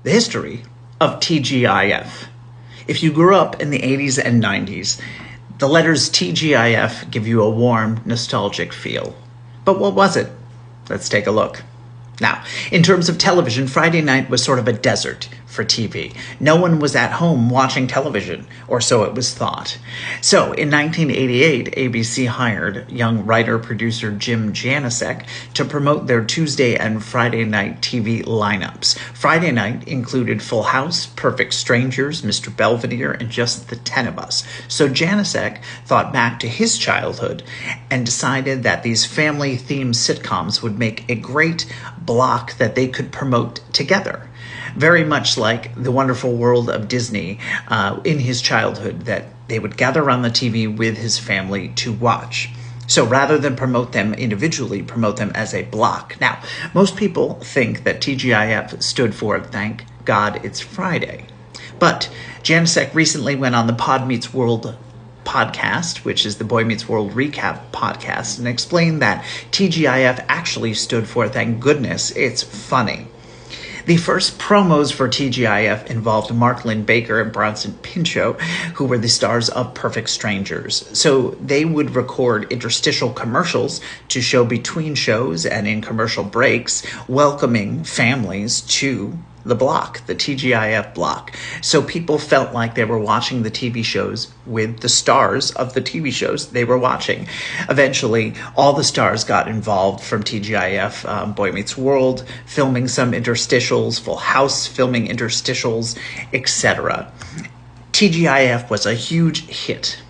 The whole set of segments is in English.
the history of TGIF. If you grew up in the 80s and 90s, the letters TGIF give you a warm, nostalgic feel. But what was it? Let's take a look. Now, in terms of television, Friday night was sort of a desert for TV. No one was at home watching television, or so it was thought. So, in 1988, ABC hired young writer-producer Jim Janasek to promote their Tuesday and Friday night TV lineups. Friday night included Full House, Perfect Strangers, Mr. Belvedere, and Just the 10 of Us. So Janasek thought back to his childhood and decided that these family-themed sitcoms would make a great block that they could promote together. Very much like the wonderful world of Disney in his childhood, that they would gather around the TV with his family to watch. So rather than promote them individually, promote them as a block. Now, most people think that TGIF stood for Thank God It's Friday. But Janasek recently went on the Boymeetsworld podcast, which is the Boymeetsworld recap podcast, and explained that TGIF actually stood for Thank Goodness It's Funny. The first promos for TGIF involved Mark Lynn Baker and Bronson Pinchot, who were the stars of Perfect Strangers. So they would record interstitial commercials to show between shows and in commercial breaks, welcoming families to the block, the TGIF block. So people felt like they were watching the TV shows with the stars of the TV shows they were watching. Eventually, all the stars got involved from TGIF, Boymeetsworld, filming some interstitials, Full House filming interstitials, etc. TGIF was a huge hit.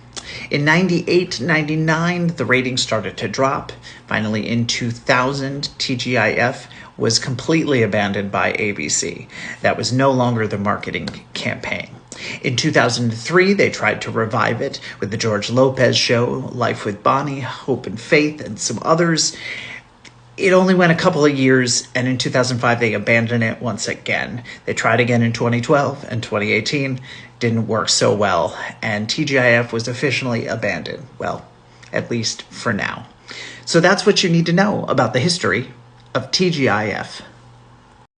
In 98, 99, the ratings started to drop. Finally, in 2000, TGIF was completely abandoned by ABC. That was no longer the marketing campaign. In 2003, they tried to revive it with the George Lopez show, Life with Bonnie, Hope and Faith, and some others. It only went a couple of years, and in 2005, they abandoned it once again. They tried again in 2012 and 2018. Didn't work so well, and TGIF was officially abandoned. Well, at least for now. So that's what you need to know about the history of TGIF.